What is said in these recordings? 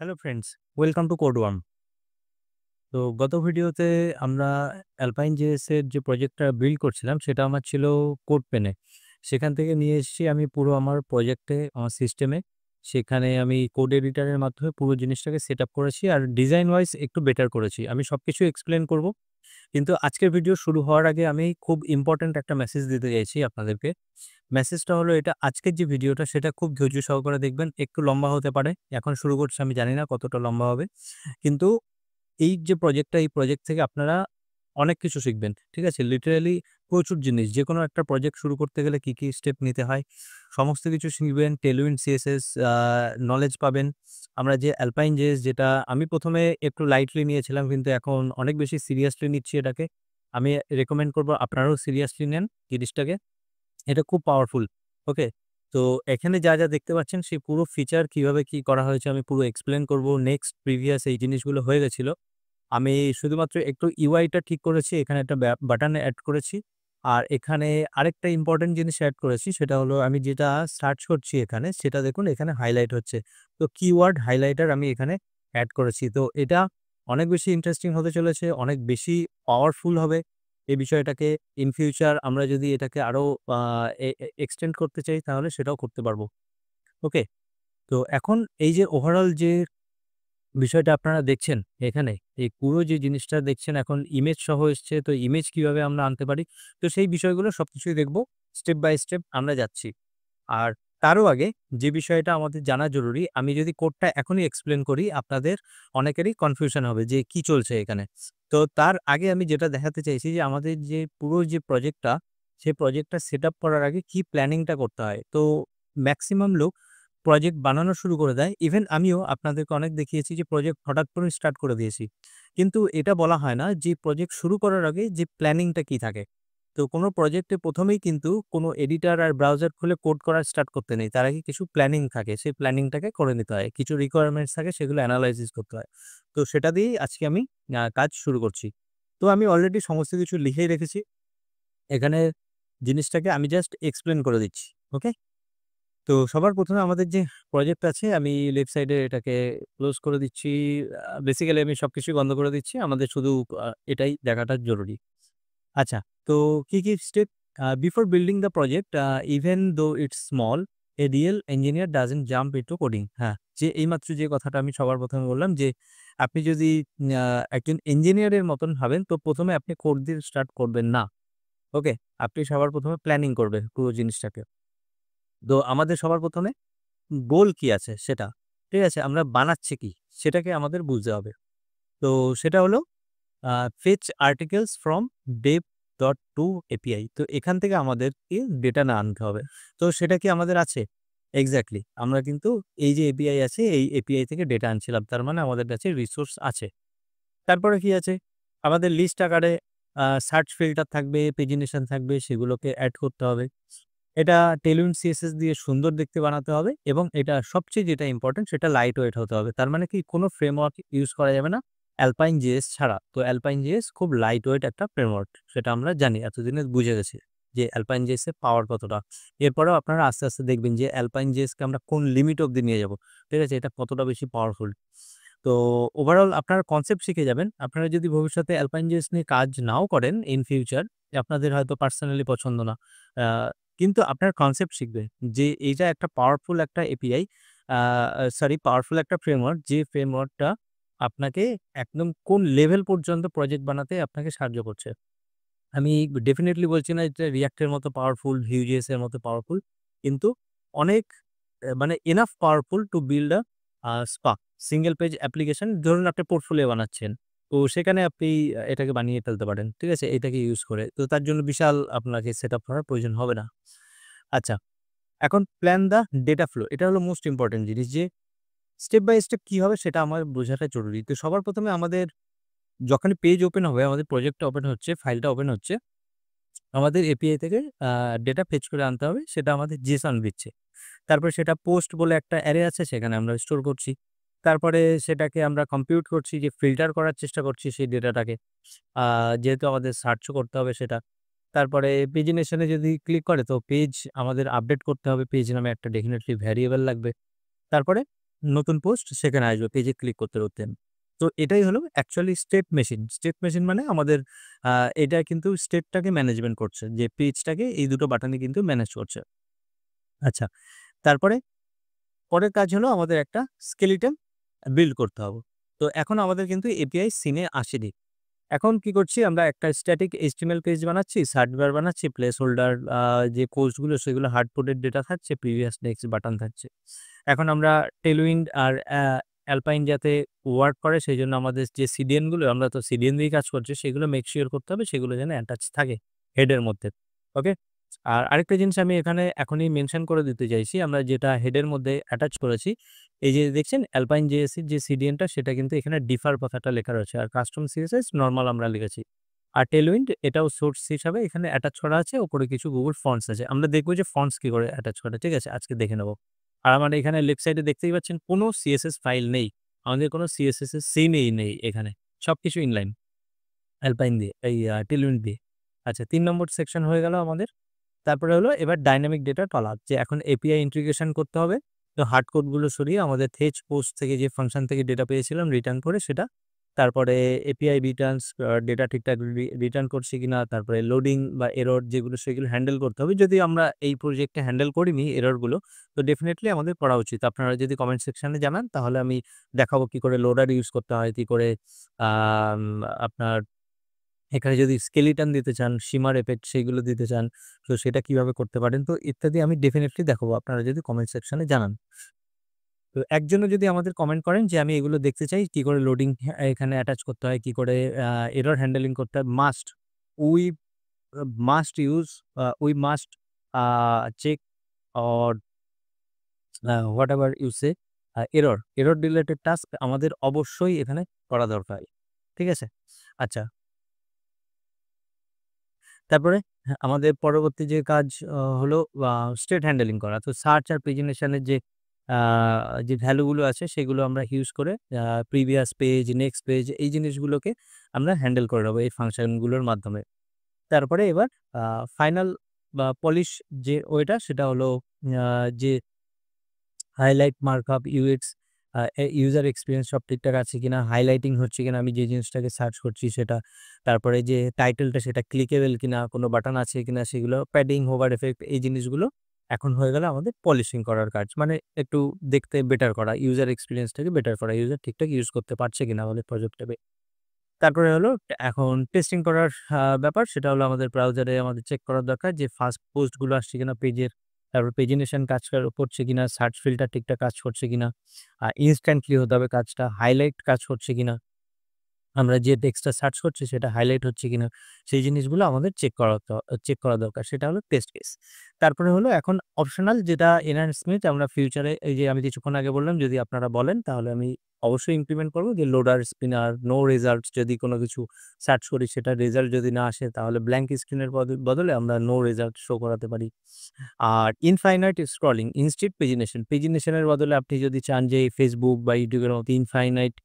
Hello friends, welcome to code worm. তো গত ভিডিওতে আমরা অ্যালপাইন জেএস এর যে প্রজেক্টটা বিল্ড করছিলাম সেটা আমার ছিল কোড পেনে। সেখান থেকে নিয়ে এসেছি আমি পুরো আমার প্রজেক্টে, আমার সিস্টেমে। সেখানে আমি কোড এডিটরের মাধ্যমে পুরো জিনিসটাকে সেট আপ করেছি আর ডিজাইন ওয়াইজ একটু বেটার করেছি। আমি সবকিছু এক্সপ্লেন করব। কিন্তু আজকের ভিডিও শুরু হওয়ার আগে আমি খুব ইম্পোর্টেন্ট একটা মেসেজ দিতে চাইছি আপনাদেরকে। মেসেজটা হলো এটা, আজকের যে ভিডিওটা সেটা খুব ধৈর্য সহকারে দেখবেন। একটু লম্বা হতে পারে। এখন শুরু করছি, আমি জানি না কতটা লম্বা হবে। কিন্তু এই যে প্রজেক্টটা, এই প্রজেক্ট থেকে আপনারা অনেক কিছু শিখবেন। ঠিক আছে? লিটারালি প্রচুর জিনিস। যেকোনো একটা প্রজেক্ট শুরু করতে গেলে কি স্টেপ নিতে হয়, সমস্ত কিছু শিখবেন। টেলউইন্ড সিএসএস নলেজ পাবেন। আমরা যে অ্যালপাইন জেএস, যেটা আমি ১ম এ একটু লাইটলি নিয়েছিলাম কিন্তু এখন অনেক বেশি সিরিয়াসলি নিচ্ছি এটাকে। আমি রেকমেন্ড করব আপনারাও সিরিয়াসলি নেন জিনিসটাকে। এটা খুব পাওয়ারফুল। ওকে? তো এখানে যা দেখতে পাচ্ছেন সেই পুরো ফিচার কিভাবে কি করা হয়েছে আমি পুরো এক্সপ্লেন করব। নেক্সট প্রিভিয়াস এই জিনিসগুলো হয়ে গেছিল। আমি শুধুমাত্র একটু ইউআইটা ঠিক করেছি। এখানে একটা বাটন এড করেছি। আর এখানে আরেকটা ইম্পোর্টেন্ট জিনিস এড করেছি। সেটা হলো আমি যেটা সার্চ করছি এখানে, সেটা দেখুন এখানে হাইলাইট হচ্ছে। তো কিওয়ার্ড হাইলাইটার আমি এখানে এড করেছি। তো এটা অনেক বেশি ইন্টারেস্টিং হতে চলেছে। অনেক বেশি পাওয়ারফুল হবে এই বিষয়টাকে। ইন ফিউচার আমরা যদি এটাকে আরো আ এ এ এক্সটেন্ড করতে চাই তাহলে সেটাও করতে পারব। ওকে? তো এখন এই যে ওভারঅল যে বিষয়টা আপনারা দেখছেন এখানে, এই পুরো যে জিনিসটা দেখছেন এখন ইমেজ সহ এসছে। তো ইমেজ কিভাবে আমরা আনতে পারি? তো সেই বিষয়গুলো সবকিছুই দেখব। স্টেপ বাই স্টেপ আমরা যাচ্ছি। আর তারও আগে যে বিষয়টা আমাদের জানা জরুরি, আমি যদি কোডটা এখনই এক্সপ্লেন করি আপনাদের অনেকেরই কনফিউশন হবে যে কি চলছে এখানে। তো তার আগে আমি যেটা দেখাতে চাইছি যে আমাদের যে পুরো যে প্রজেক্টটা, সেই প্রজেক্টটা সেটআপ করার আগে কি প্ল্যানিংটা করতে হয়। তো মেক্সিমাম লোক প্রজেক্ট বানানো শুরু করে দেয়। ইভেন আমিও আপনাদেরকে অনেক দেখিয়েছি যে প্রজেক্ট হঠাৎ করে স্টার্ট করে দিয়েছি। কিন্তু এটা বলা হয় না যে প্রজেক্ট শুরু করার আগে যে প্ল্যানিংটা কি থাকে। তো কোনো প্রজেক্টে ১ম এই কিন্তু কোনো এডিটর আর ব্রাউজার খুলে কোড করা স্টার্ট করতে নেই। তার আগে কিছু প্ল্যানিং থাকে। সেই প্ল্যানিংটাকে করে নিতে হয়। কিছু রিকোয়ারমেন্টস থাকে, সেগুলো এনালাইসিস করতে হয়। তো সেটা দিয়েই আজকে আমি কাজ শুরু করছি। তো আমি অলরেডি সমস্ত কিছু লিখেই রেখেছি। এখানে জিনিসটাকে আমি জাস্ট এক্সপ্লেন করে দিচ্ছি। ওকে? তো সবার ১ম এ আমাদের যে প্রজেক্ট আছে, আমি লেফট সাইডে এটাকে ক্লোজ করে দিচ্ছি। বেসিক্যালি আমি সবকিছুই বন্ধ করে দিচ্ছি। আমাদের শুধু এটাই দেখাটা জরুরি। আচ্ছা, তো কি step? Before building the project, even though it's small, A real engineer doesn't jump into coding. হ্যাঁ, যে এইমাত্র যে কথাটা আমি সবার ১ম এ বললাম যে, আপনি যদি আ একজন ইঞ্জিনিয়ারের মতন ভাবেন, তো ১ম এ আপনি কোড দিয়ে স্টার্ট করবেন না। ওকে? আপনি সবার ১ম এ প্ল্যানিং করবেন পুরো জিনিসটাকে। তো আমাদের সবার ১ম এ গোল কি আছে সেটা। ঠিক আছে? আমরা বানাচ্ছি কি? সেটাকে আমাদের বুঝতে হবে। তো সেটা হলো আ fetch articles from dev.to API। তো এখান থেকে আমাদেরকে ডেটা না আনতে হবে। তো সেটা কি আমাদের আছে? এক্সাক্টলি। আমরা কিন্তু এই যে এপিআই আছে, এই এপিআই থেকে ডেটা আনছিলাম। তার মানে আমাদের কাছে রিসোর্স আছে। তারপরে কি আছে? আমাদের লিস্ট আকারে সার্চ ফিল্টার থাকবে, পেজিনেশন থাকবে, সেগুলোকে এড করতে হবে। এটা টেলউইন্ড সিএসএস দিয়ে সুন্দর দেখতে বানাতে হবে এবং এটা সবচেয়ে যেটা ইম্পোর্টেন্ট সেটা লাইট ওয়েট হতে হবে। তার মানে কি কোনো ফ্রেমওয়ার্ক ইউজ করা যাবে না অ্যালপাইন জেএস ছাড়া। তো অ্যালপাইন জেএস খুব লাইট ওয়েট একটা ফ্রেমওয়ার্ক। সেটা আমরা জানি, এতদিনে বুঝে গেছি যে অ্যালপাইন জেএস এর পাওয়ার কতটা। এরপরেও আপনারা আস্তে দেখবেন যে অ্যালপাইন জেএস কে আমরা কোন লিমিট অব্দি নিয়ে যাব। ঠিক আছে? এটা কতটা বেশি পাওয়ারফুল। তো ওভারঅল আপনারা কনসেপ্ট শিখে যাবেন। আপনারা যদি ভবিষ্যতে অ্যালপাইন জেএস নিয়ে কাজ নাও করেন ইন ফিউচার, আপনাদের হয়তো পার্সোনালি পছন্দ না। আ কিন্তু আপনার কনসেপ্ট শিখবে যে এইটা একটা পাওয়ারফুল একটা এপিআই, আ সরি পাওয়ারফুল একটা ফ্রেমওয়ার্ক, যে ফ্রেমওয়ার্কটা আপনাকে একদম কোন লেভেল পর্যন্ত প্রজেক্ট বানাতে আপনাকে সাহায্য করছে। আমি ডেফিনিটলি বলছি না এটা React এর মতো পাওয়ারফুল, Vue.js এর মতো পাওয়ারফুল। কিন্তু অনেক মানে enough powerful to build Spark single page application. ধরুন আপনি পোর্টফোলিও বানাচ্ছেন। তো সেখানে আপনি এটাকে বানিয়ে ফেলতে পারেন। ঠিক আছে? এটাকে ইউজ করে। তো তার জন্য বিশাল আপনাকে সেটআপ করার প্রয়োজন হবে না। আচ্ছা, এখন প্ল্যান দ্য ডেটা ফ্লো। এটা হলো মোস্ট ইম্পোর্টেন্ট জিনিস যে স্টেপ বাই স্টেপ কি হবে সেটা আমার বোঝাটা জরুরি। তো সবার ১ম এ আমাদের যখনই পেজ ওপেন হবে, আমাদের প্রজেক্টটা ওপেন হচ্ছে, ফাইলটা ওপেন হচ্ছে, আমাদের এপিআই থেকে ডেটা ফেচ করে আনতে হবে। সেটা আমাদের JSON দিচ্ছে। তারপরে সেটা পোস্ট বলে একটা অ্যারে আছে, সেখানে আমরা স্টোর করছি। তারপরে সেটাকে আমরা কম্পিউট করছি, যে ফিল্টার করার চেষ্টা করছি সেই ডেটাটাকে। আ যেহেতু আমাদের সার্চও করতে হবে সেটা। তারপরে পেজিনেশন এ যদি ক্লিক করে তো পেজ আমাদের আপডেট করতে হবে। পেজ নামে একটা ডেফিনিটলি ভ্যারিয়েবল লাগবে। তারপরে নতুন পোস্ট সেখানে আসবে পেজে ক্লিক করতে করতে। তো এটাই হলো actually state machine. State machine মানে আমাদের আ এটা কিন্তু স্টেটটাকে ম্যানেজমেন্ট করছে। যে পেজটাকে এই দুটো বাটনই কিন্তু ম্যানেজ করছে। আচ্ছা, তারপরে পরের কাজ হলো আমাদের একটা skeleton বিল্ড করতে হবে। তো এখন আমাদের কিন্তু এপিআই সিনে আসেনি। এখন কি করছি আমরা একটা স্ট্যাটিক HTML পেজ বানাচ্ছি, সার্চ বার বানাচ্ছি, প্লেস হোল্ডার যে কোডসগুলো সেগুলো হার্ড কোডের ডেটা থাকছে, প্রিভিয়াস নেক্সট বাটন থাকছে। এখন আমরা টেলউইন্ড আর অ্যালপাইন যাতে ওয়ার্ক করে সেইজন্য আমাদের যে সিডিএন গুলো আমরা তো সিডিএন দিয়েই কাজ করছি সেগুলো মেক সিওর করতে হবে সেগুলো যেন অ্যাটাচ থাকে হেডের মধ্যে। ওকে? আর আরেকটা জিনিস আমি এখানে এখনই মেনশন করে দিতে চাইছি। আমরা যেটা হেডের মধ্যে অ্যাটাচ করেছি, এই যে দেখছেন অ্যালপাইন জেএস এর যে সিডিএনটা সেটা কিন্তু এখানে ডিফার কথাটা লেখা রয়েছে। আর কাস্টম সিএসএস নরমাল আমরা লিখেছি। আর টেলউইন্ড এটাও সোর্স হিসাবে এখানে অ্যাটাচ করা আছে। উপরে কিছু গুগল ফন্টস আছে। আমরা দেখব যে ফন্টস কি করে অ্যাটাচ করে। ঠিক আছে? আজকে দেখে নেব। আর আমার এখানে লেফট সাইডে দেখতেই পাচ্ছেন কোনো সিএসএস ফাইল নেই। আমাদের কোনো সিএসএস এর সিনই নেই এখানে। সবকিছু ইনলাইন অ্যালপাইন দিয়ে এই টেলউইন্ড দিয়ে। আচ্ছা ৩ নম্বর সেকশন হয়ে গেল আমাদের। তারপরে হলো এবার ডাইনামিক ডেটার পালা। যে এখন এপিআই ইন্টিগ্রেশন করতে হবে। তো হার্ড কোড গুলো সরিয়ে আমাদের থেজ পোস্ট থেকে যে ফাংশন থেকে ডেটা পেয়েছিলাম রিটার্ন করে সেটা। তারপরে এপিআই রিটার্নস ডেটা ঠিকঠাক রিটার্ন করছি কিনা, তারপরে লোডিং বা এরর যেগুলো সেগুলো হ্যান্ডেল করতে হবে। যদি আমরা এই প্রজেক্টে হ্যান্ডেল করিনি এরর গুলো, তো ডেফিনিটলি আমাদের করা উচিত। আপনারা যদি কমেন্ট সেকশনে জানান তাহলে আমি দেখাবো কি করে লোডার ইউজ করতে হয়, কি করে আম আপনার এখানে যদি স্কেলিটন দিতে চান, শিমার ইফেক্ট সেগুলো দিতে চান, তো সেটা কিভাবে করতে পারেন? তো ইত্যাদি আমি ডেফিনিটলি দেখাবো আপনারা যদি কমেন্ট সেকশনে জানান। তো একজনও যদি আমাদের কমেন্ট করেন যে আমি এগুলো দেখতে চাই, কি করে লোডিং এখানে অ্যাটাচ করতে হয়, কি করে এরর হ্যান্ডলিং করতে হয়, we must use we must check or whatever you say error related task আমাদের অবশ্যই এখানে করা দরকার। ঠিক আছে? আচ্ছা। তারপরে আমাদের পরবর্তী যে কাজ হলো আ স্টেট হ্যান্ডলিং করা। তো সার্চ আর প্রেজেন্টেশন এর আ যে ভ্যালু গুলো আছে সেগুলো আমরা ইউজ করে প্রিভিয়াস পেজ, নেক্সট পেজ এই জিনিসগুলোকে আমরা হ্যান্ডেল করে নেবো এই ফাংশন গুলোর মাধ্যমে। তারপরে এবার আ ফাইনাল বা পলিশ যে ওয়েটা সেটা হলো আ যে highlight, markup, UX user experience সব ঠিকঠাক আছে কিনা, হাইলাইটিং হচ্ছে কিনা, আমি যে জিনিসটাকে সার্চ করছি সেটা। তারপরে যে টাইটেলটা সেটা ক্লিকেবল কিনা, কোনো বাটন আছে কিনা সেগুলো, প্যাডিং, হোভার ইফেক্ট এই জিনিসগুলো এখন হয়ে গেল আমাদের পলিশিং করার কাজ। মানে একটু দেখতে বেটার করা, ইউজার এক্সপেরিয়েন্সটাকে বেটার করা, ইউজার ঠিকঠাক ইউজ করতে পারছে কিনা আমাদের প্রজেক্টটাকে। তারপরে হলো এখন টেস্টিং করার ব্যাপার সেটা হলো আমাদের ব্রাউজারে আমাদের চেক করা দরকার যে ফার্স্ট পোস্ট গুলো আসছে কিনা পেজের, তারপর পেজিনেশন কাজ করছে কিনা, সার্চ ফিল্টার ঠিকঠাক কাজ করছে কিনা, ইনস্ট্যান্টলি হতে হবে কাজটা, হাইলাইট কাজ করছে কিনা, আমরা যে টেক্সটটা সার্চ করছি সেটা হাইলাইট হচ্ছে কিনা, সেই জিনিসগুলো আমাদের চেক করা দরকার। সেটা হলো টেস্ট কেস। তারপরে হলো এখন অপশনাল যেটা এনহান্সমেন্ট আমরা ফিউচারে এই যে আমি কিছুক্ষণ আগে বললাম যদি আপনারা বলেন তাহলে আমি অবশ্যই ইমপ্লিমেন্ট করব যে লোডার, স্পিনার, নো রেজাল্টস যদি কোনো কিছু সার্চ করি সেটা রেজাল্ট যদি না আসে তাহলে ব্ল্যাংক স্ক্রিনের বদলে আমরা নো রেজাল্ট শো করাতে পারি। আর ইনফাইনাইট স্ক্রলিং, ইনস্ট্যান্ট পেজিনেশন, পেজিনেশনের বদলে আপনি যদি চান যে Facebook বা YouTube এর মতো ইনফাইনাইট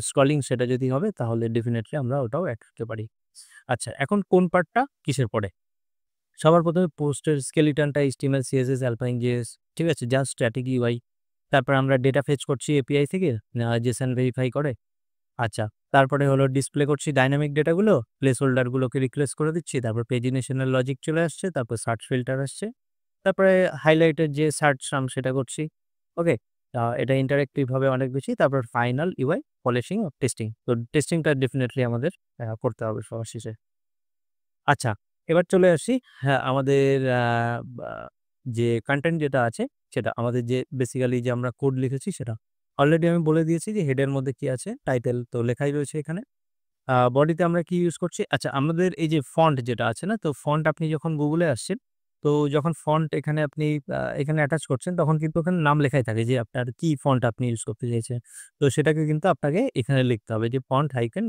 স্ক্রলিং সেটা যদি হবে তাহলে ডেফিনিটলি আমরা ওটাও এড করতে পারি। আচ্ছা এখন কোন পার্টটা কিসের পরে? সবার ১ম এ পোস্টের স্কেলিটনটা HTML, CSS, Alpine JS ঠিক আছে? জাস্ট স্ট্যাটিক UI তারপরে আমরা ডেটা ফেচ করছি API থেকে JSON ভেরিফাই করে। আচ্ছা তারপরে হলো ডিসপ্লে করছি ডাইনামিক ডেটাগুলো, প্লেস হোল্ডার গুলোকে রিপ্লেস করে দিচ্ছি। তারপর পেজিনেশন এর লজিক চলে আসছে, তারপর সার্চ ফিল্টার আসছে। তারপরে হাইলাইটের যে সার্চ সাম সেটা করছি। ওকে? এটা ইন্টারেক্টিভ হবে অনেক বেশি। তারপর final UI polishing of testing. তো টেস্টিংটা ডেফিনিটলি আমাদের করতে হবে সবার শেষে। আচ্ছা, এবার চলে আসি আমাদের বা যে কনটেন্ট যেটা আছে সেটা। আমাদের যে বেসিক্যালি যে আমরা কোড লিখেছি সেটা। অলরেডি আমি বলে দিয়েছি যে হেডের মধ্যে কি আছে, টাইটেল তো লেখাই রয়েছে এখানে। বডিতে আমরা কি ইউজ করছি? আচ্ছা আমাদের এই যে ফন্ট যেটা আছে না? তো ফন্ট আপনি যখন Google এ আসছেন, তো যখন ফন্ট এখানে আপনি এখানে অ্যাটাচ করছেন তখন কিন্তু ওখানে নাম লেখাই থাকে যে আপনার কি ফন্ট আপনি ইউজ করতে চাইছেন। তো সেটাকে কিন্তু আপনাকে এখানে লিখতে হবে যে ফন্ট হাইফেন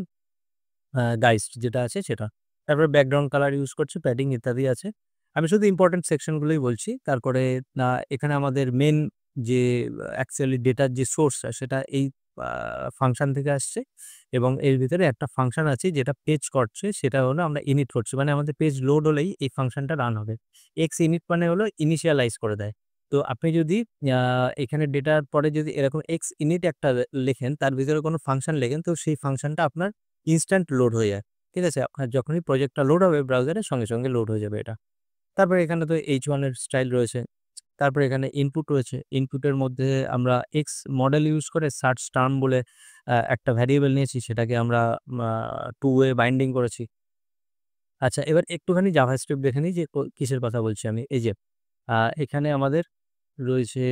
গাইস্ট যেটা আছে সেটা। তারপরে ব্যাকগ্রাউন্ড কালার ইউজ করছি, প্যাডিং ইত্যাদি আছে। আমি শুধু ইম্পোর্টেন্ট সেকশন গুলোই বলছি। তারপরে এখানে আমাদের মেইন যে অ্যাকচুয়ালি ডেটার যে সোর্স সেটা এই আ ফাংশন থেকে আসছে এবং এর ভিতরে একটা ফাংশন আছে যেটা পেজ করছে সেটা হলো আমরা init করছি। মানে আমাদের পেজ লোড হলেই এই ফাংশনটা রান হবে। init মানে হলো ইনিশিয়ালাইজ করে দেয়। তো আপনি যদি এখানে ডেটার পরে যদি এরকম এক্স ইনিট একটা লেখেন, তার ভিতরে কোনো ফাংশন লেখেন, তো সেই ফাংশনটা আপনার ইনস্ট্যান্ট লোড হয়ে যায়। ঠিক আছে? আপনার যখনই প্রজেক্টটা লোড হবে ব্রাউজারে সঙ্গে, সঙ্গে লোড হয়ে যাবে এটা। তারপরে এখানে তো H1 এর স্টাইল রয়েছে। তারপরে এখানে ইনপুট রয়েছে। ইনপুটের মধ্যে আমরা এক্স মডেল ইউজ করে সার্চ টার্ম বলে একটা ভ্যারিয়েবল নিয়েছি, সেটাকে আমরা আ টু ওয়ে বাইন্ডিং করেছি। আচ্ছা, এবার একটুখানি জাভাস্ক্রিপ্ট দেখে নিই যে কিসের কথা বলছি আমি। এই যে আ এখানে আমাদের রয়েছে,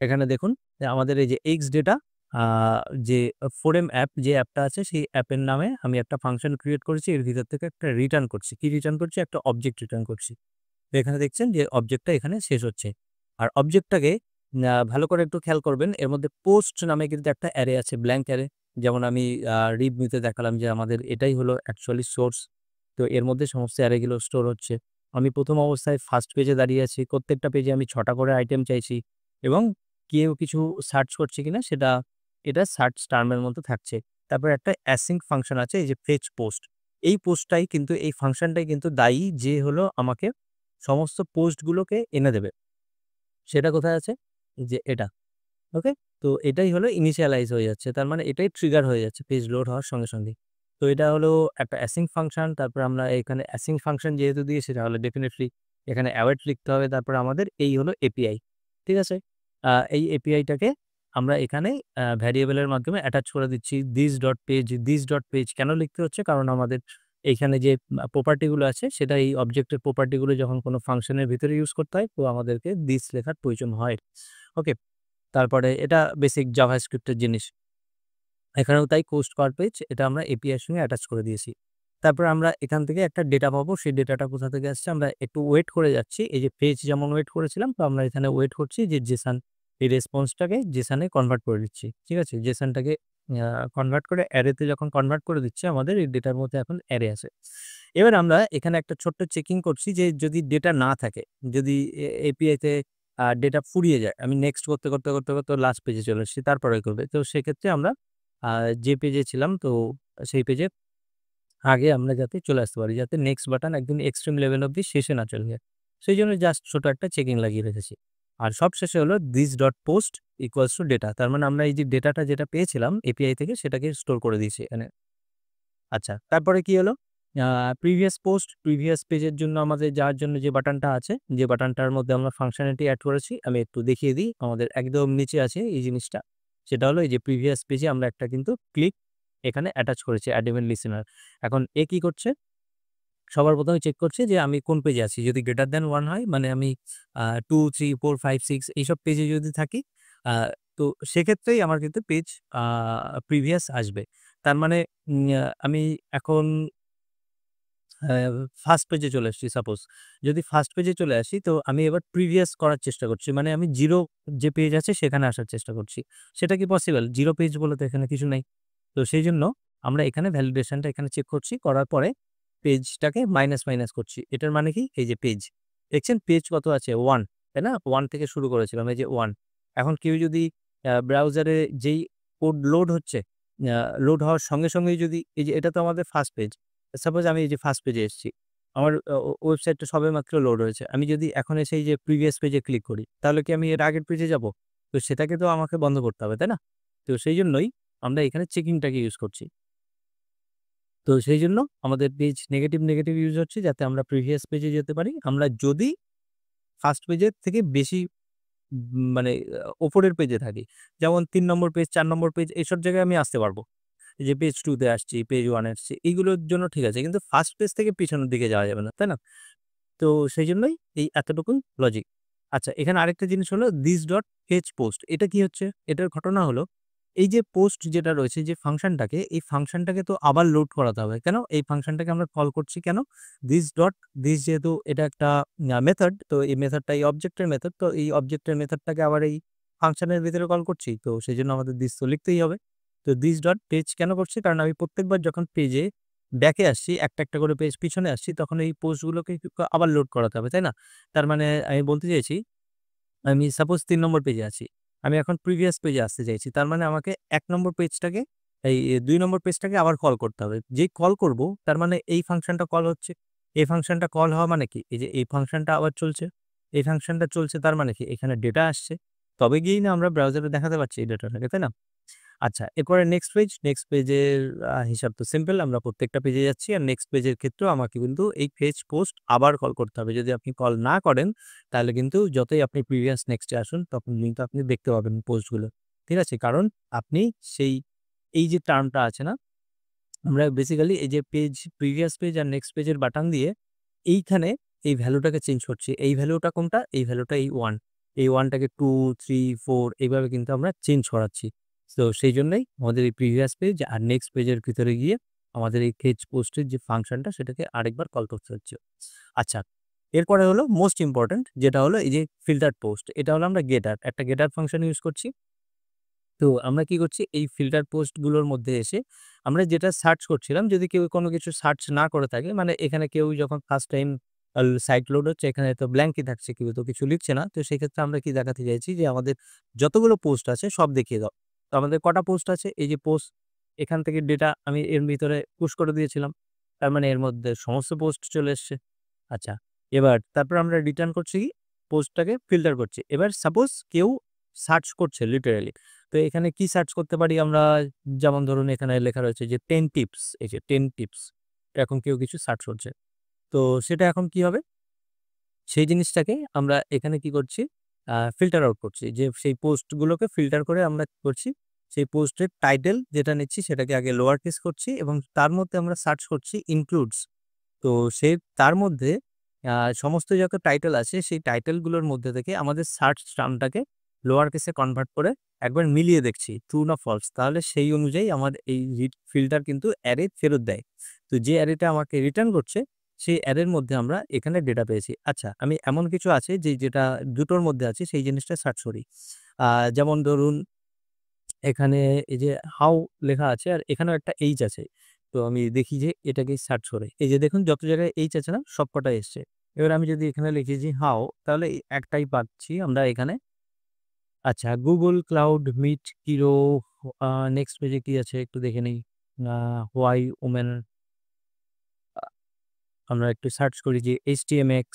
এখানে দেখুন যে আমাদের এই যে Xdata আ যে ফোরেম অ্যাপ, যে অ্যাপটা আছে সেই অ্যাপের নামে আমি একটা ফাংশন ক্রিয়েট করেছি। এর ভিতর থেকে একটা রিটার্ন করছি। কি রিটার্ন করছি? একটা অবজেক্ট রিটার্ন করছি। তো এখানে দেখছেন যে অবজেক্টটা এখানে শেষ হচ্ছে। আর অবজেক্টটাকে ভালো করে একটু খেয়াল করবেন। এর মধ্যে পোস্ট নামে কিন্তু একটা অ্যারে আছে, ব্ল্যাংক অ্যারে। যেমন আমি readme তে দেখালাম যে আমাদের এটাই হলো অ্যাকচুয়ালি সোর্স। তো এর মধ্যে সমস্ত অ্যারেগুলো স্টোর হচ্ছে। আমি ১ম অবস্থায় ফার্স্ট পেজে দাঁড়িয়ে আছি। প্রত্যেকটা পেজে আমি ৬ টা করে আইটেম চাইছি এবং কেউ কিছু সার্চ করছে কিনা সেটা, এটা সার্চ টার্মের মধ্যে থাকছে। তারপরে একটা অ্যাসিঙ্ক ফাংশন আছে, এই যে ফেচ পোস্ট। এই পোস্টটাই কিন্তু, এই ফাংশনটাই কিন্তু দায়ী যে হলো আমাকে সমস্ত পোস্টগুলোকে এনে দেবে। সেটা কোথায় আছে? যে এটা। ওকে? তো এটাই হলো ইনিশিয়ালাইজ হয়ে যাচ্ছে। তার মানে এটাই ট্রিগার হয়ে যাচ্ছে পেজ লোড হওয়ার সঙ্গে, সঙ্গেই। তো এটা হলো একটা অ্যাসিঙ্ক ফাংশন। তারপরে আমরা এখানে অ্যাসিঙ্ক ফাংশন যেহেতু দিয়েছি তাহলে ডেফিনিটলি এখানে অ্যাওয়েট লিখতে হবে। তারপরে আমাদের এই হলো এপিআই। ঠিক আছে? এই এপিআইটাকে আমরা এখানে ভ্যারিয়েবলের মাধ্যমে অ্যাটাচ করে দিচ্ছি this.page কেন লিখতে হচ্ছে? কারণ আমাদের এইখানে যে প্রপার্টি গুলো আছে সেটা এই অবজেক্টের প্রপার্টি গুলো যখন কোনো ফাংশনের ভিতরে ইউজ করতে হয় তো আমাদেরকে this লেখার প্রয়োজন হয়। ওকে? তারপরে এটা বেসিক জাভাস্ক্রিপ্টের জিনিস। এখানেও তাই পোস্ট পার পেজ এটা আমরা এপিআই এর সঙ্গে অ্যাটাচ করে দিয়েছি। তারপর আমরা এখান থেকে একটা ডেটা পাবো। সেই ডেটাটা কোথা থেকে আসছে? আমরা একটু ওয়েট করে যাচ্ছি। এই যে পেজ যেমন ওয়েট করেছিলাম, তো আমরা এখানে ওয়েট করছি যে জেসন, এই রেসপন্সটাকে জেসনে কনভার্ট করে দিচ্ছি। ঠিক আছে? জেসনটাকে কনভার্ট করে অ্যারেতে যখন কনভার্ট করে দিচ্ছি, আমাদের এই ডেটার মধ্যে এখন অ্যারে আছে। এবার আমরা এখানে একটা ছোট্ট চেকিং করছি যে যদি ডেটা না থাকে, যদি এপিআইতে ডেটা ফুরিয়ে যায়, আমি নেক্সট করতে লাস্ট পেজে চলে এসেছি, তারপরে করবে। তো সেক্ষেত্রে আমরা আ যে পেজে ছিলাম তো সেই পেজে আগে আমরা যাতে চলে আসতে পারি। যাতে নেক্সট বাটন একদম এক্সট্রিম লেভেল অব্দি শেষে না চলে যায়। সেইজন্য জাস্ট ছোট একটা চেকিং লাগিয়ে রেখেছি। আর সবশেষে হলো this.post equals to data। তার মানে আমরা এই যে ডেটাটা যেটা পেয়েছিলাম এপিআই থেকে সেটাকে স্টোর করে দিয়েছি এখানে। আচ্ছা, তারপরে কি হলো? আ প্রিভিয়াস পেজের জন্য আমাদের যাওয়ার জন্য যে বাটনটা আছে, যে বাটনটার মধ্যে আমরা ফাংশনালিটি এড করেছি, আমি একটু দেখিয়ে দিই। আমাদের একদম নিচে আছে এই জিনিসটা। সেটা হলো এই যে প্রিভিয়াস পেজে আমরা একটা কিন্তু ক্লিক এখানে অ্যাটাচ করেছি অ্যাড ইভেন্ট লিস্টেনার। এখন এ কি করছে? সবার ১ম এ চেক করছে যে আমি কোন পেজে আছি। যদি গ্রেটার দ্যান 1 হয় মানে আমি 2, 3, 4, 5, 6 এইসব পেজে যদি থাকি, আ তো সেক্ষেত্রেই আমার কিন্তু পেজ আ প্রিভিয়াস আসবে। তার মানে আমি এখন ফার্স্ট পেজে চলে আসছি সাপোজ। যদি ফার্স্ট পেজে চলে আসি তো আমি এবার প্রিভিয়াস করার চেষ্টা করছি। মানে আমি 0 যে পেজ আছে সেখানে আসার চেষ্টা করছি। সেটা কি পসিবল? 0 পেজ বলে তো এখানে কিছু নাই। তো সেইজন্য আমরা এখানে ভ্যালিডেশনটা এখানে চেক করছি। করার পরে পেজটাকে মাইনাস করছি। এটার মানে কি? এই যে পেজ। দেখছেন পেজ কত আছে? 1, তাই না? 1 থেকে শুরু করেছিলাম। এই যে 1। এখন কেউ যদি ব্রাউজারে যেই কোড লোড হচ্ছে, আ লোড হওয়ার সঙ্গে, সঙ্গেই যদি এই যে এটা তো আমাদের ফার্স্ট পেজ। সাপোজ আমি এই যে ফার্স্ট পেজে এসেছি। আমার ওয়েবসাইটটা সবেমাত্র লোড হয়েছে। আমি যদি এখন এসে এই যে প্রিভিয়াস পেজে ক্লিক করি, তাহলে কি আমি এর আগের পেজে যাবো? তো সেটাকে তো আমাকে বন্ধ করতে হবে, তাই না? তো সেইজন্যই আমরা এখানে চেকিংটাকে ইউজ করছি। তো সেইজন্য আমাদের পেজ নেগেটিভ ইউজ হচ্ছে যাতে আমরা প্রিভিয়াস পেজে যেতে পারি। আমরা যদি ফার্স্ট পেজের থেকে বেশি মানে উপরের পেজে থাকি। যেমন ৩ নম্বর পেজ, ৪ নম্বর পেজ এসব জায়গায় আমি আসতে পারব। এই যে পেজ 2 তে আসছি, পেজ 1 এ আসছি, এইগুলোর জন্য ঠিক আছে। কিন্তু ফার্স্ট পেজ থেকে পিছনের দিকে যাওয়া যাবে না, তাই না? তো সেইজন্যই এই এতটুকুই লজিক। আচ্ছা, এখানে আরেকটা জিনিস হলো this.fetchPost এটা কি হচ্ছে? এটার ঘটনা হলো এই যে পোস্ট যেটা রয়েছে যে ফাংশনটাকে, এই ফাংশনটাকে তো আবার লোড করাতে হবে। কেন? এই ফাংশনটাকে আমরা কল করছি কেন? this যেহেতু এটা একটা মেথড, তো এই মেথডটা এই অবজেক্টের মেথড। তো এই অবজেক্টের মেথডটাকে আবার এই ফাংশনের ভিতরে কল করছি। তো সেজন্য আমাদের this তো লিখতেই হবে। তো this.fetch কেন করছি? কারণ আমি প্রত্যেকবার যখন পেজে ব্যাকে আসছি, একটা করে পেজ পিছনে আসছি, তখন এই পোস্টগুলোকে আবার লোড করাতে হবে, তাই না? তার মানে আমি বলতে চাইছি, আমি সাপোজ ৩ নম্বর পেজে আছি। আমি এখন প্রিভিয়াস পেজে আসতে চাইছি। তার মানে আমাকে ১ নম্বর পেজটাকে, এই ২ নম্বর পেজটাকে আবার কল করতে হবে। যেই কল করব, তার মানে এই ফাংশনটা কল হচ্ছে। এই ফাংশনটা কল হওয়া মানে কি? এই যে এই ফাংশনটা আবার চলছে। এই ফাংশনটা চলছে তার মানে কি এখানে ডেটা আসছে। তবে গিয়েই না আমরা ব্রাউজারে দেখাতে পারছি এই ডেটাটাকে, তাই না? আচ্ছা, এরপরে নেক্সট পেজের হিসাব তো সিম্পল। আমরা প্রত্যেকটা পেজে যাচ্ছি। আর নেক্সট পেজের ক্ষেত্রেও আমাকে কিন্তু এই ফেচ পোস্ট আবার কল করতে হবে। যদি আপনি কল না করেন তাহলে কিন্তু যতই আপনি প্রিভিয়াস নেক্সটে আসুন তখন কিন্তু আপনি দেখতে পাবেন পোস্টগুলো। ঠিক আছে? কারণ আপনি সেই এই যে টার্মটা আছে না? আমরা বেসিক্যালি এই যে প্রিভিয়াস পেজ আর নেক্সট পেজের বাটন দিয়ে এইখানে এই ভ্যালুটাকে চেঞ্জ করছি। এই ভ্যালুটা কোনটা? এই ভ্যালুটা এই 1। এই 1 টাকে 2, 3, 4 এইভাবে কিন্তু আমরা চেঞ্জ করাচ্ছি। তো সেইজন্যই আমাদের এই প্রিভিয়াস পেজ আর নেক্সট পেজের ভিতরে গিয়ে আমাদের এই ফেচ পোস্টের যে ফাংশনটা সেটাকে আরেকবার কল করতে হচ্ছে। আচ্ছা, এরপরে হলো মোস্ট ইম্পোর্টেন্ট যেটা হলো এই যে ফিল্টার্ড পোস্ট। এটা হলো আমরা একটা গেটার ফাংশন ইউজ করছি। তো আমরা কি করছি এই ফিল্টার পোস্ট গুলোর মধ্যে এসে আমরা যেটা সার্চ করছিলাম যদি কেউ কোনো কিছু সার্চ না করে থাকে মানে এখানে কেউ যখন ফার্স্ট টাইম সাইট লোড হচ্ছে এখানে তো ব্ল্যাঙ্কই থাকছে কেউ তো কিছু লিখছে না, তো সেক্ষেত্রে আমরা কি দেখাতে চাইছি যে আমাদের যতগুলো পোস্ট আছে সব দেখিয়ে দাও। তো আমাদের কটা পোস্ট আছে এই যে পোস্ট, এখান থেকে ডেটা আমি এর ভিতরে পুশ করে দিয়েছিলাম, তার মানে এর মধ্যে সমস্ত পোস্ট চলে এসছে। আচ্ছা, এবার তারপর আমরা রিটার্ন করছি কি পোস্টটাকে ফিল্টার করছি। এবার সাপোজ কেউ সার্চ করছে লিটারেলি, তো এখানে কি সার্চ করতে পারি আমরা? যেমন ধরুন এখানে লেখা রয়েছে যে 10 টিপস, এই যে 10 টিপস। এখন কেউ কিছু সার্চ করছে। তো সেটা এখন কি হবে? সেই জিনিসটাকে আমরা এখানে কি করছি? ফিল্টার আউট করছি। যে সেই পোস্টগুলোকে ফিল্টার করে আমরা কি করছি? সেই পোস্টের টাইটেল যেটা নিচ্ছি সেটাকে আগে লোয়ার কেস করছি এবং তার মধ্যে আমরা সার্চ করছি ইনক্লুডস। তো সে তার মধ্যে আ সমস্ত যত টাইটেল আছে সেই টাইটেল গুলোর মধ্যে থেকে আমাদের সার্চ টার্মটাকে লোয়ার কেসে কনভার্ট করে একবার মিলিয়ে দেখছি ট্রু না ফলস। তাহলে সেই অনুযায়ী আমার এই ফিল্টার কিন্তু অ্যারে ফেরত দেয়। তো যে অ্যারেটা আমাকে রিটার্ন করছে সেই অ্যারের মধ্যে আমরা এখানে ডেটা পেয়েছি। আচ্ছা, আমি এমন কিছু আছে যেটা দুটোর মধ্যে আছে সেই জিনিসটা সার্চ করি। আ যেমন ধরুন এখানে এই যে হাউ লেখা আছে আর এখানেও একটা এইচ আছে। তো আমি দেখি যে এটাকে সার্চ করে। এই যে দেখুন যত জায়গায় এইচ আছে না সবকটাই এসছে। এবার আমি যদি এখানে লিখি যে হাউ তাহলে একটাই পাচ্ছি আমরা এখানে। আচ্ছা, Google Cloud Meet Hero আ নেক্সট পেজে কি আছে একটু দেখে নেই। আ হোয়াই ওমেন আমরা একটু সার্চ করি যে HTMX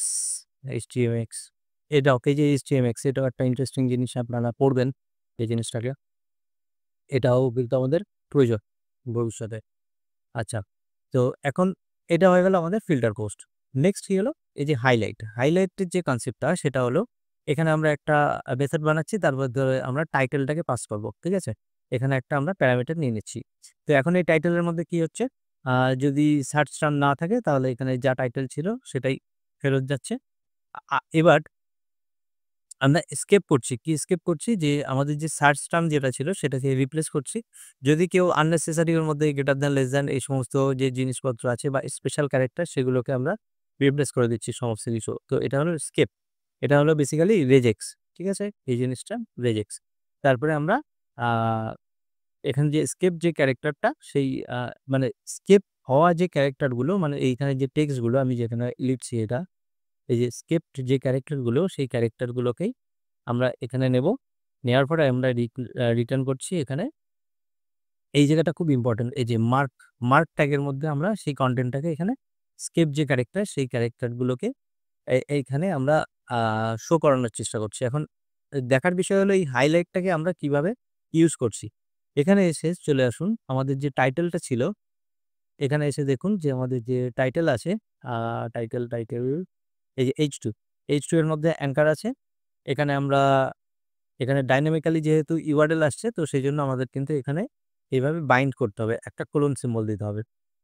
এটাও এই যে HTMX এটাও একটা ইন্টারেস্টিং জিনিস আপনারা পড়বেন এই জিনিসটাকে। এটাও কিন্তু আমাদের প্রয়োজন ভবিষ্যতে। আচ্ছা। তো এখন এটা হয়ে গেল আমাদের ফিল্টার পোস্ট। নেক্সট কি হলো? এই যে হাইলাইট। হাইলাইটের যে কনসেপ্টটা সেটা হলো এখানে আমরা একটা মেথড বানাচ্ছি তার মধ্যে আমরা টাইটেলটাকে পাস করব। ঠিক আছে? এখানে একটা আমরা প্যারামিটার নিয়ে নিচ্ছি। তো এখন এই টাইটেলের মধ্যে কি হচ্ছে? আ যদি সার্চ টার্ম না থাকে তাহলে এখানে যা টাইটেল ছিল সেটাই ফেরত যাচ্ছে। এবার আমরা এস্কেপ করছি। কি এস্কেপ করছি? যে আমাদের যে সার্চ টার্ম যেটা ছিল সেটাকে রিপ্লেস করছি। যদি কেউ unnecessary ওর মধ্যে গ্রেটার দ্যান, লেস দ্যান এই সমস্ত যে জিনিসপত্র আছে বা স্পেশাল ক্যারেক্টার সেগুলোকে আমরা রিপ্লেস করে দিচ্ছি সমস্ত কিছু। তো এটা হলো স্কেপ। এটা হলো বেসিক্যালি রেজেক্স। ঠিক আছে? এই জিনিসটা রেজেক্স। তারপরে আমরা আ এখানে যে স্কেপ যে ক্যারেক্টারটা সেই আ মানে স্কেপ হওয়া যে ক্যারেক্টার গুলো মানে এইখানে যে টেক্সট গুলো আমি যেখানে লিখছি এটা, এই যে স্কেপড যে ক্যারেক্টার গুলো সেই ক্যারেক্টার গুলোকেই আমরা এখানে নেব। নেওয়ার পরে আমরা রিটার্ন করছি এখানে। এই জায়গাটা খুব ইম্পোর্টেন্ট। এই যে মার্ক ট্যাগের মধ্যে আমরা সেই কনটেন্টটাকে এখানে স্কেপ যে ক্যারেক্টার সেই ক্যারেক্টার গুলোকে এইখানে আমরা আ শো করানোর চেষ্টা করছি। এখন দেখার বিষয় হলো এই হাইলাইটটাকে আমরা কিভাবে ইউজ করছি। এখানে এসে চলে আসুন। আমাদের যে টাইটেলটা ছিল, এখানে এসে দেখুন যে আমাদের যে টাইটেল আছে, আ টাইটেল এই যে H2, H2 এর মধ্যে অ্যাঙ্কার আছে। এখানে আমরা এখানে ডাইনামিক্যালি যেহেতু ইউআরএল আসছে তো সেজন্য আমাদের কিন্তু এখানে এভাবে বাইন্ড করতে হবে। একটা কোলন সিম্বল দিতে হবে।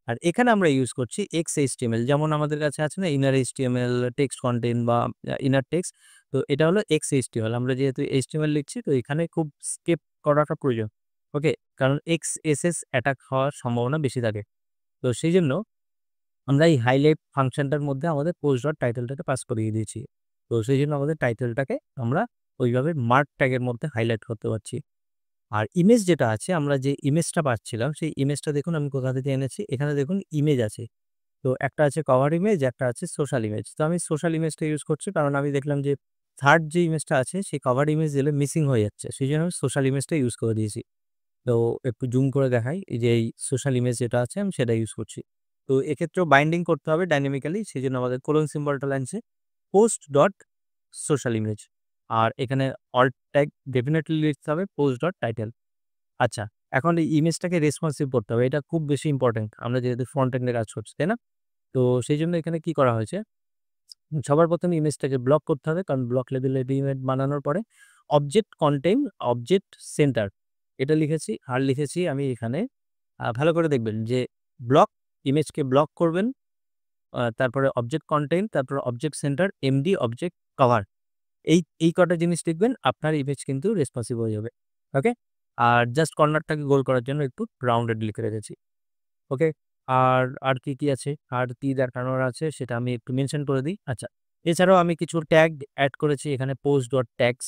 আর এখানে আমরা ইউজ করছি XHTML যেমন আমাদের কাছে আছে না ইনার HTML, টেক্সট কনটেন্ট বা ইনার টেক্সট। তো এটা হলো XHTML। আমরা যেহেতু HTML লিখছি তো এখানে খুব স্কেপ করাটা প্রয়োজন। ওকে? কারণ XSS অ্যাটাক হওয়ার সম্ভাবনা বেশি থাকে। তো সেইজন্য আমরা এই হাইলাইট ফাংশনটার মধ্যে আমাদের পোস্ট ডট টাইটেলটাকে পাস করিয়ে দিয়েছি। তো সেইজন্য আমাদের টাইটেলটাকে আমরা ওইভাবে মার্ক ট্যাগের মধ্যে হাইলাইট করতে পারছি। আর ইমেজ যেটা আছে আমরা যে ইমেজটা পাচ্ছিলাম সেই ইমেজটা দেখুন আমি কোথা থেকে এনেছি। এখানে দেখুন ইমেজ আছে। তো একটা আছে কভার ইমেজ, একটা আছে সোশ্যাল ইমেজ। তো আমি সোশ্যাল ইমেজটা ইউজ করছি কারণ আমি দেখলাম যে 3rd যে ইমেজটা আছে সেই কভার ইমেজ দিলে মিসিং হয়ে যাচ্ছে। সেজন্য আমি সোশ্যাল ইমেজটা ইউজ করে দিয়েছি। তো একটু জুম করে দেখাই। এই যে এই সোশ্যাল ইমেজ যেটা আছে আমি সেটা ইউজ করছি। তো এক্ষেত্রেও বাইন্ডিং করতে হবে ডাইনামিক্যালি। সেজন্য আমাদের কোলন সিম্বলটা লাগছে। Post dot social image. আর এখানে অল্ট ট্যাগ ডেফিনিটলি লিখতে হবে পোস্ট ডট টাইটেল। আচ্ছা, এখন এই ইমেজটাকে রেসপন্সিভ করতে হবে। এটা খুব বেশি ইম্পোর্টেন্ট। আমরা যেহেতু ফ্রন্ট এন্ড এ কাজ করছি, তাই না? তো সেইজন্য এখানে কি করা হয়েছে, সবার ১ম এ ইমেজটাকে ব্লক করতে হবে। কারণ ব্লক লেবেলের ইমেজ বানানোর পরে অবজেক্ট কনটেইন অবজেক্ট সেন্টার এটা লিখেছি। আর লিখেছি আমি এখানে ভালো করে দেখবেন যে ব্লক, ইমেজকে ব্লক করবেন। তারপরে অবজেক্ট কনটেইন, তারপরে object centre, MD object cover. এই কটা জিনিস লিখবেন, আপনার ইমেজ কিন্তু রেসপন্সিভ হয়ে যাবে। ওকে? আর জাস্ট কর্নারটাকে গোল করার জন্য একটু রাউন্ডেড লিখে রেখেছি। ওকে? আর কি আছে? আর কি দেখানোর আছে সেটা আমি একটু মেনশন করে দিই। আচ্ছা, এছাড়াও আমি কিছু ট্যাগ এড করেছি এখানে পোস্ট ডট ট্যাগস।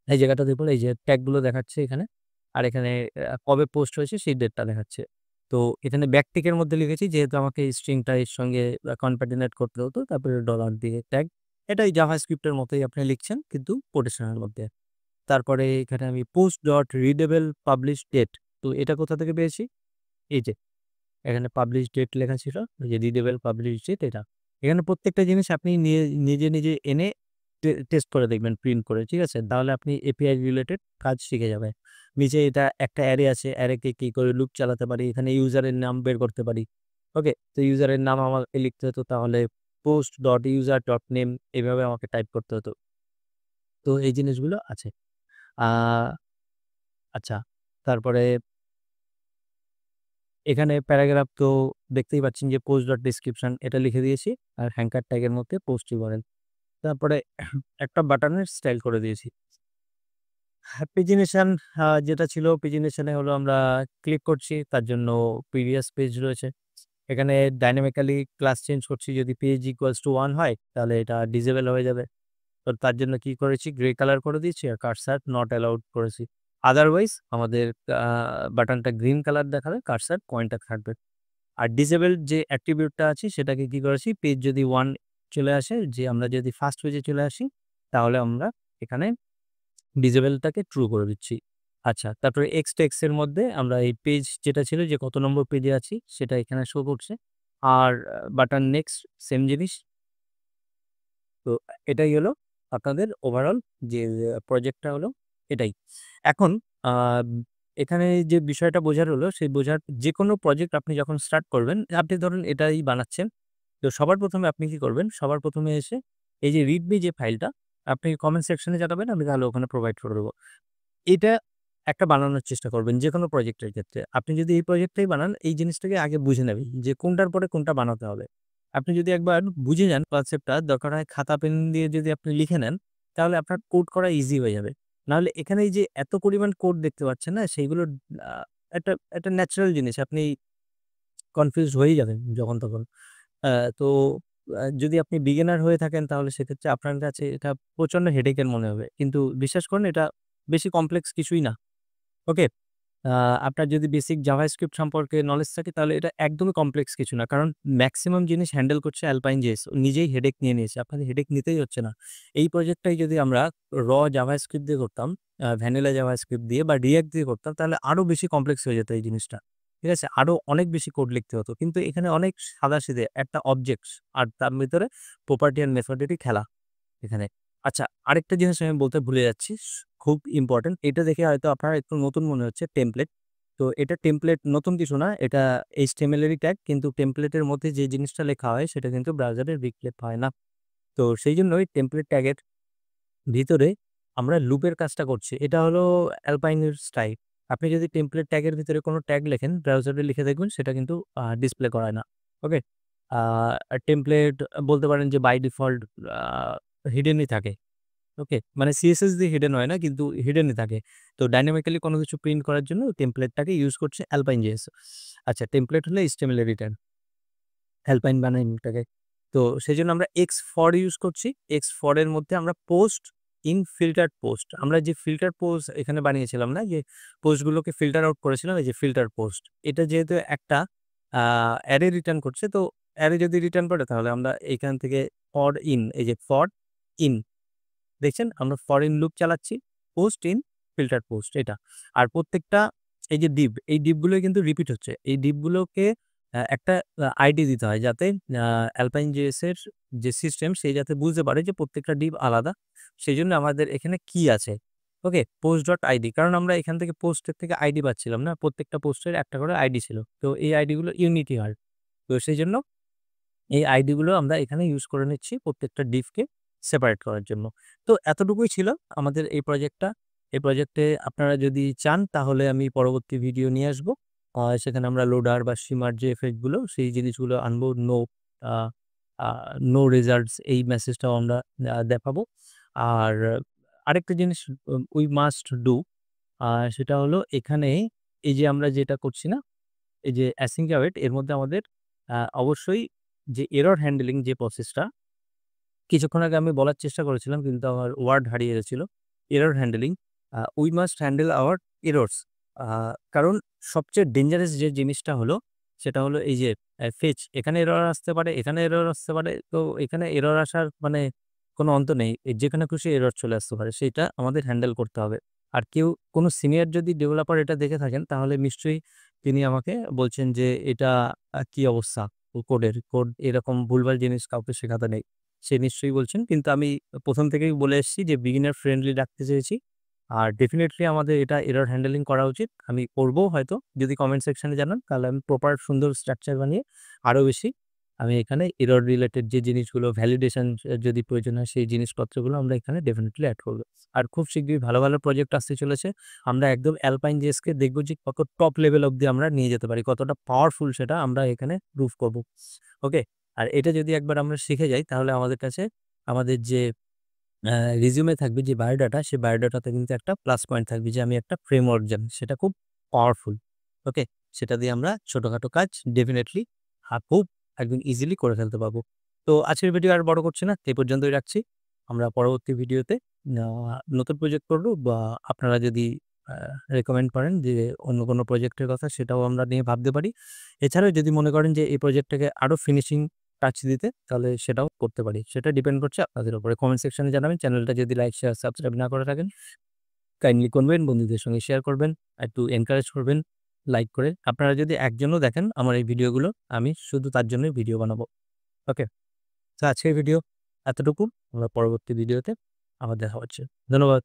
এই জায়গাটা দেখুন, এই যে ট্যাগ গুলো দেখাচ্ছে এখানে। আর এখানে কবে পোস্ট হয়েছে সেই ডেটটা দেখাচ্ছে। তো এখানে ব্যাকটিকের মধ্যে লিখেছি যেহেতু আমাকে স্ট্রিংটা এর সঙ্গে কনক্যাটিনেট করতে হতো। তারপরে ডলার দিয়ে ট্যাগ। এটাই জাভাস্ক্রিপ্টের মতোই আপনি লিখছেন কিন্তু কোটেশনের মধ্যে। তারপরে এখানে আমি post dot readable publish date. তো এটা কোথা থেকে পেয়েছি? এই যে এখানে পাবলিশ ডেট লেখা ছিল। ওই যে রিডেবল পাবলিশ ডেট এটা। এখানে প্রত্যেকটা জিনিস আপনি নিজে এনে টেস্ট করে দেখবেন প্রিন্ট করে। ঠিক আছে? তাহলে আপনি এপিআই রিলেটেড কাজ শিখে যাবেন। নিচে এটা একটা অ্যারে আছে। অ্যারেকে কি করে লুপ চালাতে পারি। এখানে ইউজারের নাম বের করতে পারি। ওকে? তো ইউজারের নাম আমাকে লিখতে হতো তাহলে post dot user dot name এভাবে আমাকে টাইপ করতে হতো। তো এই জিনিসগুলো আছে। আ আচ্ছা, তারপরে এখানে প্যারাগ্রাফ তো দেখতেই পাচ্ছেন যে পোস্ট ডট ডেসক্রিপশন এটা লিখে দিয়েছি। আর হ্যাঙ্কার ট্যাগের মধ্যে পোস্ট ইউআরএল। তারপরে একটা বাটনের স্টাইল করে দিয়েছি। পেজিনেশন যেটা ছিল পেজিনেশনে হলো আমরা ক্লিক করছি তার জন্য প্রিভিয়াস পেজ রয়েছে। এখানে ডায়নামিক্যালি ক্লাস চেঞ্জ করছি যদি পেজ ইকুয়ালস টু 1 হয় তাহলে এটা ডিসেবল হয়ে যাবে। তো তার জন্য কি করেছি গ্রে কালার করে দিয়েছি আর কার্সর নট অ্যালাউড করেছি। আদারওয়াইজ আমাদের বাটনটা গ্রিন কালার দেখাবে, কার্সর পয়েন্টার থাকবে। আর ডিসেবল যে অ্যাট্রিবিউটটা আছে সেটাকে কি করেছি পেজ যদি 1 চলে আসে যে আমরা যদি ফার্স্ট পেজে চলে আসি তাহলে আমরা এখানে ডিসেবলটাকে ট্রু করে দিচ্ছি। আচ্ছা, তারপরে এক্স এর মধ্যে আমরা এই পেজ যেটা ছিল যে কত নম্বর পেজে আছি সেটা এখানে শো করছে। আর বাটন নেক্সট সেম জিনিস। তো এটাই হলো আপনাদের ওভারঅল যে প্রজেক্টটা হলো এটাই। এখন আ এখানে যে বিষয়টা বোঝার হলো সেই বোঝার যেকোনো প্রজেক্ট আপনি যখন স্টার্ট করবেন, আপনি ধরুন এটাই বানাচ্ছেন। তো সবার ১ম এ আপনি কি করবেন? সবার ১ম এ এসে এই যে readme যে ফাইলটা আপনি কমেন্ট সেকশনে জানাবেন, আমি তাহলে ওখানে প্রোভাইড করে দেব। এটা একটা বানানোর চেষ্টা করবেন যেকোনো প্রজেক্টের ক্ষেত্রে। আপনি যদি এই প্রজেক্টটাই বানান, এই জিনিসটাকে আগে বুঝে নেবেন যে কোনটার পরে কোনটা বানাতে হবে। আপনি যদি একবার বুঝে যান কনসেপ্টটা, দরকার হয় খাতা পেন দিয়ে যদি আপনি লিখে নেন, তাহলে আপনার কোড করা ইজি হয়ে যাবে। নাহলে এখানে এই যে এত পরিমাণ কোড দেখতে পাচ্ছেন না, সেইগুলো আ একটা একটা ন্যাচারাল জিনিস। আপনি কনফিউজড হয়েই যাবেন যখন তখন। আ তো যদি আপনি বিগিনার হয়ে থাকেন তাহলে সেক্ষেত্রে আপনার কাছে এটা প্রচন্ড হেডেকের মনে হবে। কিন্তু বিশ্বাস করুন এটা বেশি কমপ্লেক্স কিছুই না। ওকে? আ আপনার যদি বেসিক জাভাস্ক্রিপ্ট সম্পর্কে নলেজ থাকে তাহলে এটা একদমই কমপ্লেক্স কিছু না। কারণ মেক্সিমাম জিনিস হ্যান্ডেল করছে অ্যালপাইন জেএস। নিজেই হেডেক নিয়ে নিয়েছে। আপনাদের হেডেক নিতেই হচ্ছে না। এই প্রজেক্টটাই যদি আমরা জাভাস্ক্রিপ্ট দিয়ে করতাম, ভ্যানিলা জাভাস্ক্রিপ্ট দিয়ে বা রিঅ্যাক্ট দিয়ে করতাম তাহলে আরো বেশি কমপ্লেক্স হয়ে যেত এই জিনিসটা। ঠিক আছে? আরো অনেক বেশি কোড লিখতে হতো। কিন্তু এখানে অনেক সাদাসিধে একটা অবজেক্টস আর তার ভেতরে প্রপার্টি অ্যান্ড মেথডেরই খেলা। এখানে। আচ্ছা, আরেকটা জিনিস আমি বলতে ভুলে যাচ্ছি। খুব ইম্পোর্টেন্ট। এটা দেখে হয়তো আপনার একটু নতুন মনে হচ্ছে টেমপ্লেট। তো এটা টেমপ্লেট নতুন কিছু না। এটা HTML এরই ট্যাগ কিন্তু টেমপ্লেটের মধ্যে যে জিনিসটা লেখা হয় সেটা কিন্তু ব্রাউজারে রিফ্লেক্ট হয় না। তো সেইজন্যই টেমপ্লেট ট্যাগের ভিতরে আমরা লুপের কাজটা করছি। এটা হলো অ্যালপাইনের স্টাইল। আপনি যদি টেমপ্লেট ট্যাগের ভিতরে কোনো ট্যাগ লেখেন, ব্রাউজারে লিখে দেখবেন সেটা কিন্তু ডিসপ্লে করায় না। ওকে? আ টেমপ্লেট বলতে পারেন যে বাই ডিফল্ট আ হিডেনই থাকে। ওকে? মানে সিএসএস দিয়ে হিডেন হয় না কিন্তু হিডেনই থাকে। তো ডায়নামিক্যালি কোনো কিছু প্রিন্ট করার জন্য টেমপ্লেটটাকে ইউজ করছে অ্যালপাইন জেএস। আচ্ছা, টেমপ্লেট হলে HTML এর রিটার্ন। অ্যালপাইন বানাই এটাকে। তো সেজন্য আমরা X4 ইউজ করছি। X4 এর মধ্যে আমরা পোস্ট ইন ফিল্টার্ড পোস্ট। আমরা যে ফিল্টার পোস্ট এখানে বানিয়েছিলাম না? যে পোস্টগুলোকে ফিল্টার আউট করেছিলাম এই যে ফিল্টার পোস্ট। এটা যেহেতু একটা আ অ্যারে রিটার্ন করছে তো অ্যারে যদি রিটার্ন করে তাহলে আমরা এইখান থেকে ফর ইন এই যে ফর ইন দেখছেন? আমরা ফর ইন লুপ চালাচ্ছি। পোস্ট ইন ফিল্টার পোস্ট এটা। আর প্রত্যেকটা এই যে ডিভ, এই ডিভগুলোই কিন্তু রিপিট হচ্ছে। এই ডিভগুলোকে একটা আইডি দিতে হয় যাতে অ্যালপাইন জেএস এর যে সিস্টেম সে যাতে বুঝতে পারে যে প্রত্যেকটা ডিভ আলাদা। সেজন্য আমাদের এখানে কি আছে, ওকে? পোস্ট ডট আইডি, কারণ আমরা এখান থেকে পোস্টের থেকে আইডি পাচ্ছিলাম না। প্রত্যেকটা পোস্টের একটা করে আইডি ছিল। তো এই আইডিগুলো ইউনিটি হয়। তো সেইজন্য এই আইডিগুলো আমরা এখানে ইউজ করে নিচ্ছি প্রত্যেকটা ডিভকে সেপারেট করার জন্য। তো এতটুকুই ছিল আমাদের এই প্রজেক্টটা। এই প্রজেক্টে আপনারা যদি চান তাহলে আমি পরবর্তী ভিডিও নিয়ে আসবো। সেখানে আমরা লোডার বা স্ট্রিমার যে ইফেক্ট গুলো সেই জিনিসগুলো আনবো। আ আ নো রেজাল্টস এই মেসেজটাও আমরা দেখাবো। আর আরেকটা জিনিস উই মাস্ট ডু, আ সেটা হলো এখানে এই যে আমরা যেটা করছি না, এই যে অ্যাসিঙ্ক অ্যাওয়েট এর মধ্যে আমাদের অবশ্যই যে এরর হ্যান্ডলিং যে প্রসেসটা কিছুক্ষণ আগে আমি বলার চেষ্টা করেছিলাম কিন্তু আমার ওয়ার্ড হারিয়ে গেছিল। Error handling, we must handle our errors. আ কারণ সবচেয়ে ডেঞ্জারাস যে জিনিসটা হলো সেটা হলো এই যে ফেচ, এখানে এরর আসতে পারে, এখানে এরর আসতে পারে। তো এখানে এরর আসার মানে কোনো অন্ত নেই। যেখানে খুশি এরর চলে আসতে পারে। সেইটা আমাদের হ্যান্ডেল করতে হবে। আর কোনো সিনিয়র যদি ডেভেলপার এটা দেখে থাকেন তাহলে নিশ্চয়ই তিনি আমাকে বলছেন যে এটা কি অবস্থা কোড এরকম ভুলভাল জিনিস কাউকে শেখাতে নেই। সে নিশ্চয়ই বলছেন। কিন্তু আমি ১ম থেকেই বলে এসেছি যে বিগিনার ফ্রেন্ডলি রাখতে চেয়েছি। আর ডেফিনিটলি আমাদের এটা এরর হ্যান্ডলিং করা উচিত। আমি করবও হয়তো। যদি কমেন্ট সেকশনে জানান তাহলে আমি প্রপার সুন্দর স্ট্রাকচার বানিয়ে আরো বেশি আমি এখানে এরর রিলেটেড যে জিনিসগুলো ভ্যালিডেশন যদি প্রয়োজন হয় সেই জিনিসপত্রগুলো আমরা এখানে ডেফিনিটলি এড করব। আর খুব শীঘ্রই ভালো, ভালো প্রজেক্ট আসতে চলেছে। আমরা একদম অ্যালপাইন জেএসকে দেখব যে কত টপ লেভেল অব্দি আমরা নিয়ে যেতে পারি। কতটা পাওয়ারফুল সেটা আমরা এখানে প্রুভ করব। ওকে? আর এটা যদি একবার আমরা শিখে যাই তাহলে আমাদের কাছে আমাদের যে আ রিজিউমে থাকবে যে বায়োডাটা, সেই বায়োডাটাতে কিন্তু একটা প্লাস পয়েন্ট থাকবে যে আমি একটা ফ্রেমওয়ার্ক জানি। সেটা খুব পাওয়ারফুল। ওকে? সেটা দিয়ে আমরা ছোটখাটো কাজ ডেফিনিটলি খুব একদম ইজিলি করে ফেলতে পারবো। তো আজকের ভিডিও আর বড় করছি না। এই পর্যন্তই রাখছি। আমরা পরবর্তী ভিডিওতে আ নতুন প্রজেক্ট করব বা আপনারা যদি আ রেকমেন্ড করেন যে অন্য কোনো প্রজেক্টের কথা সেটাও আমরা নিয়ে ভাবতে পারি। এছাড়াও যদি মনে করেন যে এই প্রজেক্টটাকে আরো ফিনিশিং টাচ দিতে তাহলে সেটাও করতে পারি। সেটা ডিপেন্ড করছে আপনাদের উপরে। কমেন্ট সেকশনে জানাবেন। চ্যানেলটা যদি লাইক, শেয়ার, সাবস্ক্রাইব না করে থাকেন কাইন্ডলি করবেন, বন্ধুদের সঙ্গে শেয়ার করবেন, একটু এনকারেজ করবেন লাইক করে। আপনারা যদি একজনও দেখেন আমার এই ভিডিওগুলো আমি শুধু তার জন্যই ভিডিও বানাবো। ওকে? তো আজকের ভিডিও এতটুকু। আমরা পরবর্তী ভিডিওতে আবার দেখা হচ্ছে। ধন্যবাদ।